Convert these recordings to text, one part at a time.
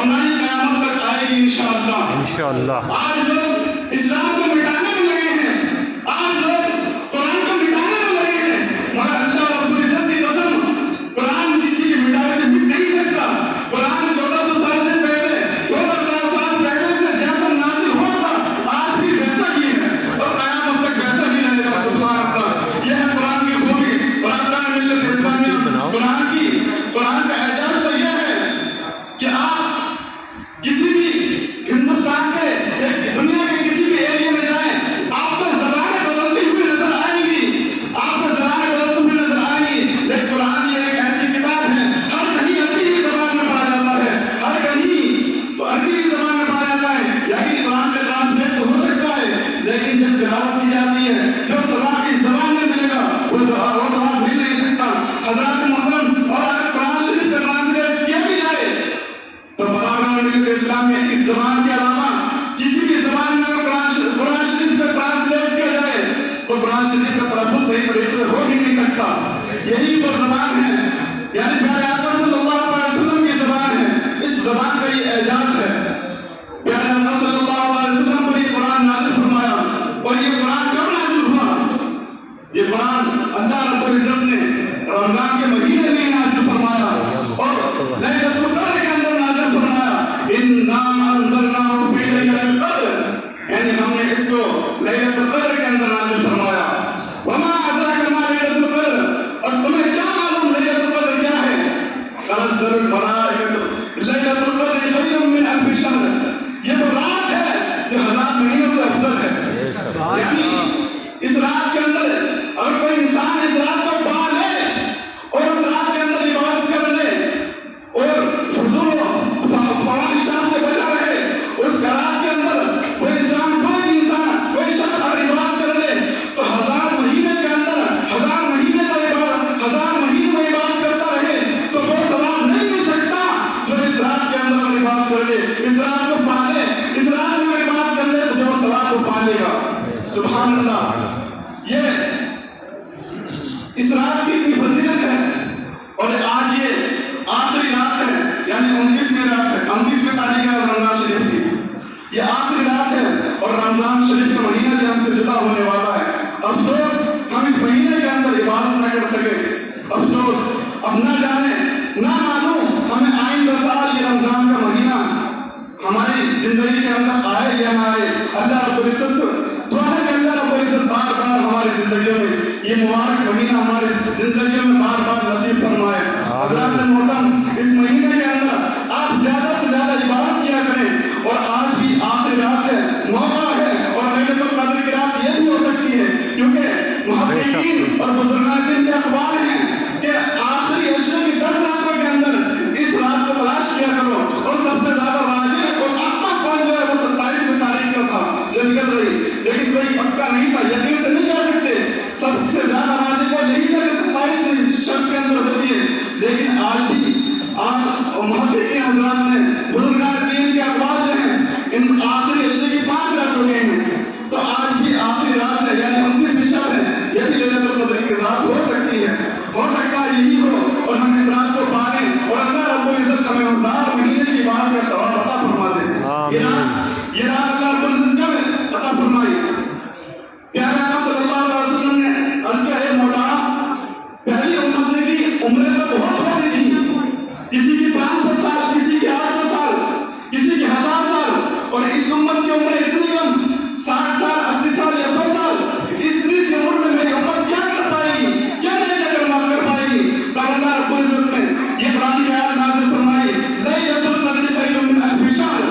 نہ ہی قیامت تک آئے گی انشاءاللہ۔ انشاءاللہ۔ آج لوگ اسلام کو مٹانے میں لگے ہیں، آج لوگ قرآن کو مٹانے میں لگے ہیں، مگر اللہ رب العزت کی قسم قرآن کسی کی مٹائی سے مٹ نہیں سکتا۔ قرآن 1400 سال سے پہلے 1400 سال پہلے سے جیسا نازل ہوا تھا آج بھی ویسا ہی ہے اور قیامت تک ویسا ہی رہے گا۔ سبحان اللہ، یہ ہے قرآن کی خوبی۔ اور اللہ ملت اسلامیہ قرآن کا اعجاز تو یہ ہے کہ آپ کسی بھی ہندوستان کے دنیا کے کسی بھی ایریا میں جائیں، آپ کو زبانیں بدلتی ہوئی نظر آئیں گی، آپ کو زبانیں بدلتی ہوئی نظر آئیں گی۔ لیکن قرآن یہ ایک ایسی کتاب ہے، ہر کہیں عربی ہی زبان میں پڑھا جاتا ہے، ہر کہیں تو عربی ہی زبان میں پڑھا جاتا ہے۔ یعنی قرآن کا ٹرانسلیٹ تو ہو سکتا ہے، لیکن جب تلاوت کی جاتی ہے جو سوال اس زبان میں ملے گا وہ سوال مل نہیں سکتا۔ حضرات محترم، اور اگر قرآن شریف کا ٹرانسلیٹ کیا بھی جائے تو براہ ملت اسلام میں اس زبان کے علاوہ کسی بھی زبان میں قرآن شریف کا ٹرانسلیٹ کیا جائے تو قرآن شریف کا تلفظ صحیح طریقے سے ہو ہی نہیں سکتا۔ یہی وہ زبان ہے، یعنی پیارے آقا صلی اللہ علیہ وسلم کی زبان ہے، اس زبان کا یہ اعجاز ہے۔ پیارے آقا صلی اللہ علیہ وسلم پر یہ قرآن نازل فرمایا، اور یہ قرآن کب نازل ہوا؟ یہ قرآن اللہ رب العزت نے رمضان کے مہینے میں نازل فرمایا اور لیلۃ القدر کے اندر نازل فرمایا۔ اِنَّا أَنزَلْنَاهُ فِي لَيْلَةِ الْقَدْرِ، یعنی ہم نے اس کو لیلۃ القدر کے اندر نازل فرمایا۔ وَمَا أَدْرَاكَ مَا لَيْلَةُ الْقَدْرِ، اور تمہیں کیا معلوم لیلۃ القدر کیا ہے؟ تنزل الملائکۃ، لیلۃ القدر خیر من ألف شہر، یہ وہ رات ہے جو 1000 مہینوں سے افضل ہے۔ یعنی اس رات کے اندر اگر کوئی انسان اس رات کو پا لے اور اس رات کے اندر عبادت کر لے اور فضول فواحشات سے بچا رہے، اس رات کے اندر کوئی انسان کوئی شخص اگر عبادت کر لے تو 1000 مہینے کے اندر 1000 مہینے میں عبادت کرتا رہے تو وہ ثواب نہیں مل سکتا جو اس رات کے اندر عبادت کر لے، اس رات کو پا لے، اس رات میں عبادت کر لے تو جو ثواب کو پا لے گا۔ سبحان اللہ، یہ اس رات کی اتنی فضیلت ہے۔ اور آج یہ آخری رات ہے، یعنی 19ویں رات ہے، 19ویں تاریخ ہے رمضان شریف کی، یہ آخری رات ہے اور رمضان شریف کا مہینہ بھی ہم سے جدا ہونے والا ہے۔ افسوس ہم اس مہینے کے اندر عبادت نہ کر سکے، افسوس اب نہ جانے نہ معلوم ہمیں آئندہ سال یہ رمضان کا مہینہ ہماری زندگی کے اندر آئے یا نہ آئے۔ اللہ رب العزت سے دعا ہے کہ اللہ رب العزت بار بار ہماری زندگیوں میں یہ مبارک مہینہ ہماری زندگیوں میں بار بار نصیب فرمائے۔ حضرات محترم، اس مہینے کے اندر آپ زیادہ سے زیادہ عبادت کیا کریں، اور آج بھی آخری رات ہے، موقع ہے، اور لیلۃ القدر کی رات یہ بھی ہو سکتی ہے، کیونکہ محققین اور بزرگان دین کے اقوال ہیں کہ آخری عشر کی 10 راتوں کے اندر اس رات کو تلاش کیا کرو، اور سب سے زیادہ واجب اور اب تک جو ہے وہ 27ویں تاریخ کا تھا جو نکل رہی، لیکن کوئی پکا نہیں تھا، یقین سے نہیں کہہ سکتے، سب سے زیادہ واجب وہ یہی تھا کہ 27ویں شب کے اندر ہوتی ہے۔ لیکن آج بھی محققین حضرات نے بزرگان دین کے اقوال جو ہیں ان آخری عشر کی 5 رات ہو گئے ہیں، تو آج بھی آخری رات ہے، یعنی 29ویں شب ہے، یہ بھی لیلۃ القدر کی رات ہو سکتی ہے، ہو سکتا ہے یہی ہو اور ہم اس رات کو پائیں اور اللہ رب العزت ہمیں 1000 مہینے کی عبادت کا ثواب عطا فرما دے۔ یہ رات اللہ رب العزت کب عطا فرمائی؟ پیارے آقا صلی اللہ علیہ وسلم نے عرض کیا، اے مولا، پہلی امت نے کی عمریں تو بہت ہوتی تھی، کسی کی 500 سال، کسی کی 800 سال، کسی کی 1000 سال، اور اس امت کی عمریں اتنی کم، 60 سال، 80 سال یا 100 سال، اتنی سی عمر میں میری امت کیا کر پائے گی، کیا نہیں کر پائے گی؟ تب اللہ رب العزت نے یہ قرآن کی آیات نازل فرمائی، لیلۃ القدر خیر من ألف شہر،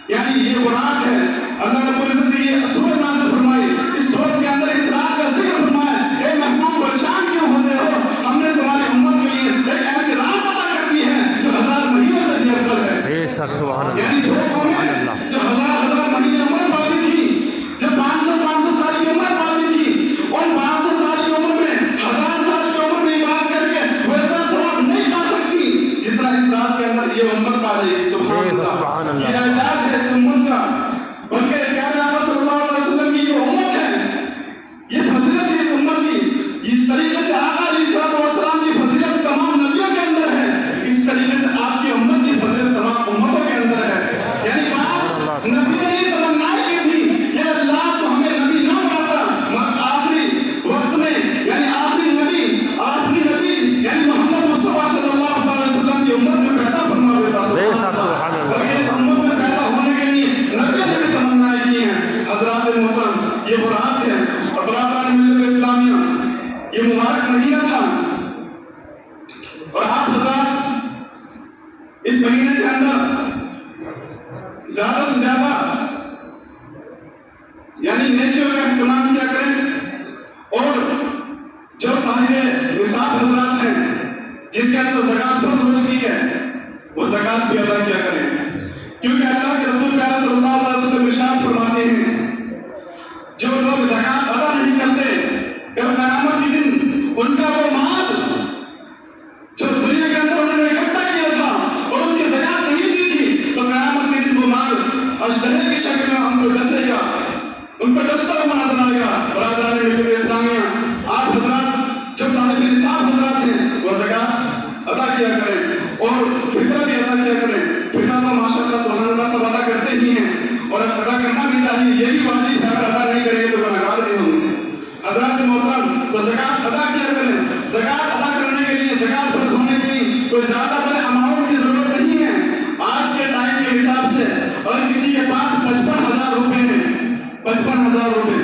یعنی یہ وہ رات ہے، اللہ رب العزت نے یہ سورۃ نازل فرمائی، اس سورۃ کے اندر اس رات کا ذکر فرمایا، اے محبوب پریشان کیوں ہوتے ہو، ہم نے تمہاری امت کے لیے ایک ایسی رات عطا کر دی ہے جو 1000 مہینوں سے بھی افضل ہے۔ بے شک، سبحان اللہ، یعنی جو قومیں جو 1000 مہینے عمر پاتی تھی، جو 500 سال کی عمر پاتی تھی، ان 500 سال کی عمر میں 1000 سال کی عمر میں عبادت کر کے وہ اتنا ثواب نہیں پا سکتی جتنا اس رات کے اندر یہ امت پا لے گی۔ سبحان اللہ، یہ اعجاز ہے اس امت کا، بلکہ پیارے آقا صلی اللہ علیہ وسلم کی جو امت ہے، یہ فضیلت ہے اس امت کی، جس طریقے سے آقا علیہ السلام کی فضیلت تمام نبیوں کے اندر ہے، اس طریقے سے آپ کی امت کی فضیلت تمام امتوں کے اندر مہینے کے اندر زیادہ سے زیادہ یعنی نیکیوں کا اہتمام کیا کریں، اور جو صاحب نصاب حضرات ہیں جن کے اندر زکوٰۃ فرض ہو چکی ہے وہ زکوٰۃ بھی ادا کیا کریں، کیونکہ اللہ کے رسول پیارے صلی اللہ علیہ وسلم ارشاد فرماتے ہیں جو لوگ زکوٰۃ ادا نہیں کرتے کل قیامت کے دن ان کا وہ مال جو دنیا کے اندر انہوں نے اکٹھا کیا تھا اور اس کی زکوٰۃ نہیں دی تھی تو قیامت کے دن وہ مال اشتہے کی شکل میں ہم کو ڈسے گا، ان کو ڈستا ہوا نظر آئے گا۔ برادران ملت اسلامیہ، آپ حضرات جو صاحب نصاب حضرات ہیں وہ زکوٰۃ ادا کیا کریں اور فطرہ بھی ادا کیا کریں۔ فطرہ تو ماشاء اللہ سبحان اللہ سب ادا کرتے ہی ہیں اور ادا کرنا بھی چاہیے، یہ بھی واجب ہے، اگر ادا نہیں کریں گے تو گنہگار بھی ہوں گے۔ حضرات محترم، تو زکوٰۃ ادا کیا کریں۔ زکوٰۃ ادا کرنے کے لیے، زکوٰۃ فرض ہونے کے لیے کوئی زیادہ بڑے اماؤنٹ کی ضرورت نہیں ہے۔ آج کے ٹائم کے حساب سے اگر کسی کے پاس 55,000 روپے ہیں، 55,000 روپے،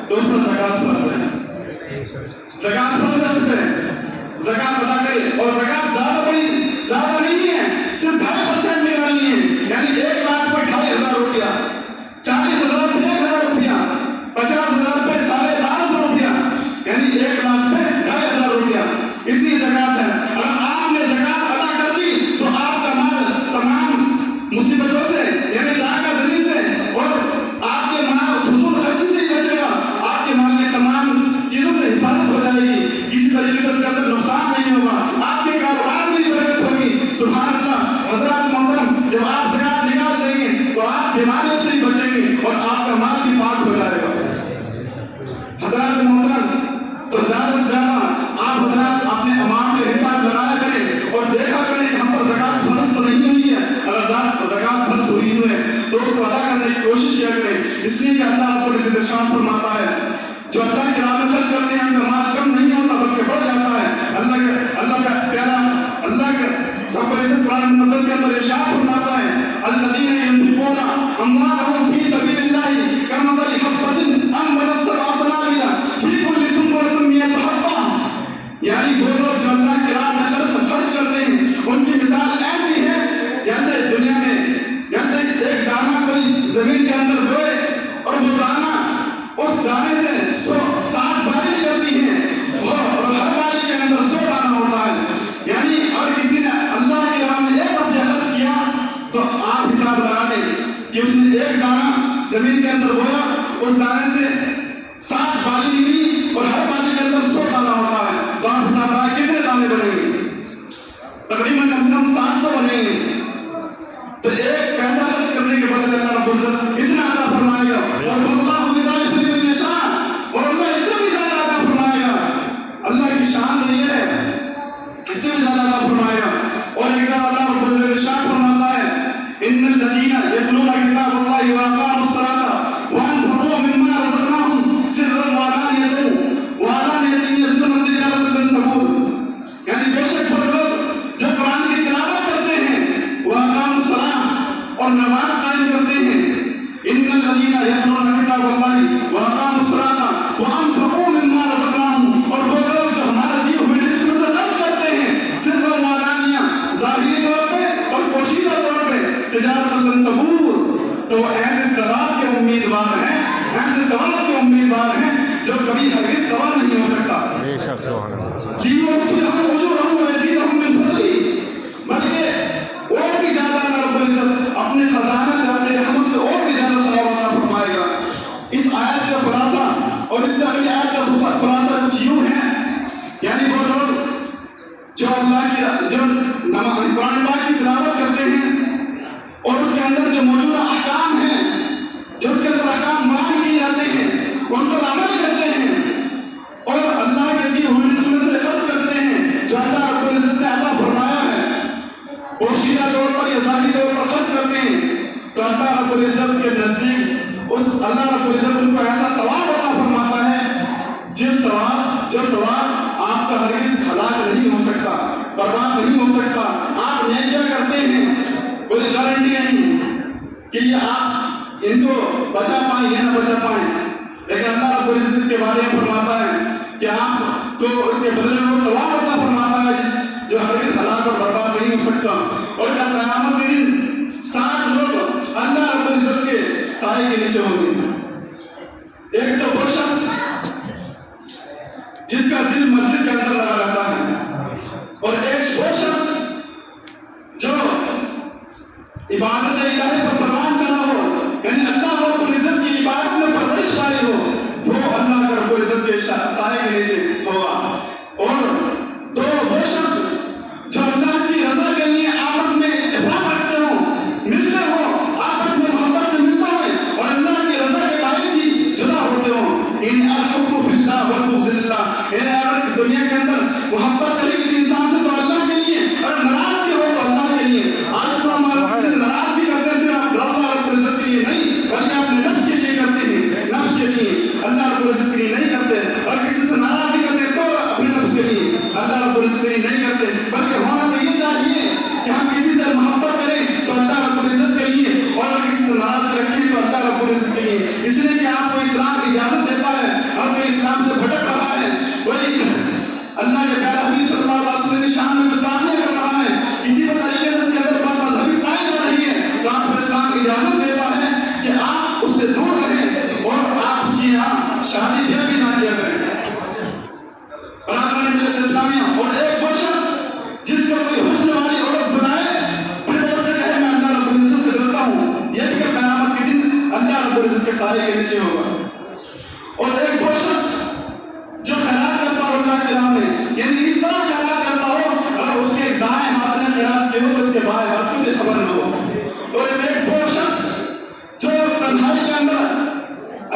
تو اس پر زکوٰۃ فرض ہے، زکوٰۃ فرض ہے، اس پہ زکوٰۃ ادا کرے۔ اور زکوٰۃ زیادہ نہیں ہے، صرف 2.5% نکالنی ہے، یعنی 1 لاکھ پہ 2,500 روپیہ، 40,000 پہ 1,000 روپیہ، 50,000 پہ 1250 روپیہ، یعنی 1 لاکھ پہ 2,500 روپیہ، اتنی زکوٰۃ ہے۔ اگر آپ نے زکوٰۃ ادا کر دی تو آپ کا مال تمام مصیبتوں سے یعنی لاکا زنی سے اور آپ کے مال فضول خرچی سے ہی بچے گا، آپ کے مال کی تمام چیزوں سے حفاظت ہو جائے گی، کسی طریقے سے اس کے اندر نقصان نہیں ہوگا، آپ کے کاروبار میں برکت ہوگی۔ سبحان اللہ۔ حضرات محترم، جب آپ زکوٰۃ نکال دیں گے تو آپ بیماریوں سے ہی بچیں گے اور آپ کا مال بھی پاک ہو جائے گا۔ حضرات محترم، تو زیادہ سے زیادہ آپ حضرات اپنے امام کا حساب لگایا کریں اور دیکھا کریں کہ ہم پر زکوٰۃ فرض تو نہیں ہوئی ہے، اگر زکوٰۃ فرض ہوئی ہے تو اس کو ادا کرنے کی کوشش کیا کریں، اس لیے کہ اللہ آپ کو اس ارشاد فرماتا ہے جو اللہ کی راہ میں خرچ کرتے ہیں ان کا مال کم نہیں ہوتا بلکہ بڑھ جاتا ہے۔ اللہ کا پیارا اللہ کے رب العزت قرآن مقدس کے اندر ارشاد فرماتا ہے الذین ينفقون اموالهم فی سبیل اللہ کمثل حبۃ انبتت سبع سنابل فی کل سنبلۃ مئۃ حبۃ، یعنی وہ لوگ جو اللہ کی راہ میں خرچ کرتے ہیں ان کی مثال ایسی ہے جیسے دنیا میں جیسے ایک دانہ کوئی زمین کے اندر بوئے اور وہ دانہ اس دانے سے 60 بالی نکلتی ہیں اور ہر بالی کے اندر 100 دانہ ہوتا ہے، یعنی اگر کسی نے اللہ کی راہ میں 1 روپیہ خرچ کیا تو آپ حساب لگا لیں کہ اس نے 1 دانہ زمین کے اندر بویا، اس دانے سے 60 بالی نکلی اور ہر بالی کے اندر 100 دانہ ہوتا ہے، تو آپ حساب لگائیں کتنے دانے بنیں گے؟ تقریباً کم سے کم 700 بنیں گے۔ تو ایک پیسہ خرچ کرنے کے بدلے اللہ رب العزت اتنا عطا فرمائے گا، اور اللہ یضاعف لمن یشاء، اور اللہ اس سے بھی زیادہ عطا فرمائے گا۔ اللہ کی شان تو یہ ہے، اس سے بھی زیادہ عطا فرمائے گا۔ اور ایک دفعہ اللہ رب العزت ارشاد فرماتا ہے ان الذین یتلون کتاب اللہ واقاموا الصلاۃ وانفقوا مما رزقناہم سرا وعلانیۃ یرجون تجارۃ لن تبور، یعنی بے شک وہ لوگ جو قرآن کی تلاوت کرتے ہیں واقاموا الصلاۃ اور نماز قائم کرتے ہیں، ان الذین یتلون کتاب اللہ واقاموا الصلاۃ وانفقوا مما رزقناہم، اور وہ لوگ جو ہمارے دیے ہوئے رزق میں سے خرچ کرتے ہیں سرا وعلانیۃ، ظاہری طور پہ اور پوشیدہ طور پہ، تجارت لن تبور، تو وہ ایسے ثواب کے امیدوار ہیں، ایسے ثواب کے امیدوار ہیں جو کبھی ہرگز تباہ نہیں ہو سکتا۔ لیوفیہم اجورہم ویزیدہم من فضلہ، بلکہ اور بھی زیادہ اللہ رب العزت اپنے خزانے سے اپنے رحمت سے اور بھی زیادہ ثواب عطا فرمائے گا۔ اس آیت کا خلاصہ اور اس سے اگلی آیت کا خلاصہ کچھ یوں ہے، یعنی وہ لوگ جو اللہ کی جو قرآن پاک کی تلاوت کرتے ہیں اور اس کے اندر جو موجودہ احکام ہیں، جو اس کے اندر احکام بیان کیے جاتے ہیں ان پر عمل کرتے ہیں اور اللہ کے دیے ہوئے رزق میں سے خرچ کرتے ہیں جو اللہ رب العزت نے عطا فرمایا ہے، پوشیدہ طور پر یا ظاہری طور پر خرچ کرتے ہیں، تو اللہ رب العزت کے نزدیک اس اللہ رب العزت ان کو ایسا ثواب عطا فرماتا ہے جو ثواب آپ کا ہرگز ہلاک نہیں ہو سکتا، برباد نہیں ہو سکتا۔ آپ نیکیاں کرتے ہیں، کوئی گارنٹی نہیں کہ یہ آپ ان کو بچا پائیں یا نہ بچا پائیں، لیکن اللہ رب العزت اس کے بارے میں فرماتا ہے کہ آپ کو اس کے بدلے میں وہ ثواب عطا فرماتا ہے جو ہرگز ہلاک اور برباد نہیں ہو سکتا. اور جب قیامت کے دن 60 لوگ اللہ رب العزت کے سائے کے نیچے ہوں گے. ایک تو وہ شخص جس کا دل مسجد کے اندر لگا رہتا ہے، اور ایک وہ شخص جو عبادت الہی پر پروان چلا ہو، یعنی اللہ رب العزت کی عبادت میں پرورش پائی ہو، وہ اللہ رب العزت کے سائے کے نیچے ہوگا. اور تو وہ شخص جو اللہ کی رضا کے لیے آپس میں اتفاق رکھتے ہوں، ملتے ہوں، آپس میں محبت سے ملتے ہیں اور اللہ کی رضا کے باعث ہی جدا ہوتے ہوں. ان الحب فی اللہ والبغض فی اللہ، اگر دنیا کے اندر محبت کرے کسی انسان سے تو اللہ کے لیے، اور ناراض ہو تو اللہ کے لیے. آج تو ہم کسی سے ناراض بھی کرتے ہیں اللہ رب العزت کے لیے نہیں، بلکہ اپنے نفس کے لیے کرتے ہیں، نفس کے لیے، اللہ رب العزت کے لیے نہیں کرتے. اور کسی سے ناراض بھی کرتے ہیں تو اپنے نفس کے لیے، اللہ رب العزت کے لیے نہیں کرتے. بلکہ ہونا تو یہ چاہیے کہ ہم کسی سے محبت کریں تو اللہ رب العزت کے لیے، اور اگر کسی سے ناراض رکھیں تو اللہ رب العزت کے لیے. اس لیے کہ آپ کو اسلام اجازت دیتا ہے، آپ کو اسلام سے بھٹک رہا ہے، وہی اللہ کے پیارے حبیب صلی اللہ علیہ وسلم کی شان میں گستاخیاں کر رہا ہے، اسی طریقے سے اس کے اندر بات مذہبی پائی جا رہی ہے، تو آپ کو اسلام اجازت دیتا ہے کہ آپ اس سے دور رہیں اور آپ اس کی یہاں شادی بیاہ بھی نہ کیا کریں. برادران ملت اسلامیہ، اور ایک وہ شخص جس کو کوئی حسن والی عورت بنائے پھر وہ اس سے کہے میں اللہ رب العزت سے ڈرتا ہوں، یہ بھی کہ قیامت کے دن اللہ رب العزت کے سائے کے نیچے ہوگا. اور ایک وہ شخص جو خیرات کرتا ہو اللہ کے راہ میں، یعنی اس طرح خیرات کرتا ہو اگر اس کے دائیں ہاتھ نے خیرات کیے ہو تو اس کے بائیں ہاتھ کو بھی خبر نہ ہو. اور ایک وہ شخص جو تنہائی کے اندر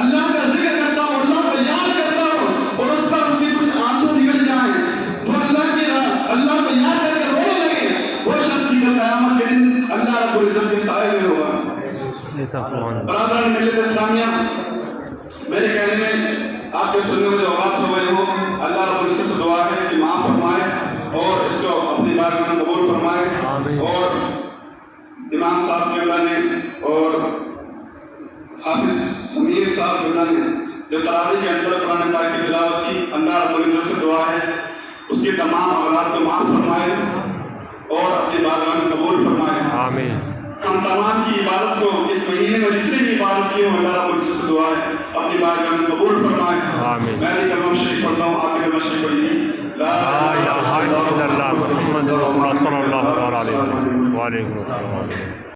اللہ کا ذکر کرتا ہو، اللہ کو یاد کرتا ہو اور اس پر اس کے کچھ آنسو نکل جائیں، وہ اللہ کو یاد کر کے رونے لگے، وہ شخص کی قیامت کے دن اللہ رب العزت کے سائے میں ہوگا. برادران ملت اسلامیہ، میرے کہنے میں آپ کے سننے میں جو بات ہو گئی ہو، اللہ رب العزت سے دعا ہے کہ معاف فرمائے اور اس کو اپنی بارگاہ میں قبول فرمائے. اور امام صاحب قبلہ نے اور حافظ سمیر صاحب قبلہ نے جو تراویح کے اندر قرآن پاک کی تلاوت کی، اللہ رب العزت سے دعا ہے اس کی تمام اولاد کو معاف فرمائے اور اپنی بارگاہ میں قبول فرمائے. آمین. ہم تمام کی عبادت کو اس مہینے میں جتنے بھی عبادت کی ہوں اللہ رب العزت سے دعا ہے اپنی بارگاہ میں قبول فرمائے. آمین. میں بھی کلمہ شریف پڑھتا ہوں، آپ بھی کلمہ شریف پڑھیے. لا الہ الا اللہ محمد رسول اللہ صلی اللہ علیہ وسلم. وعلیکم السلام.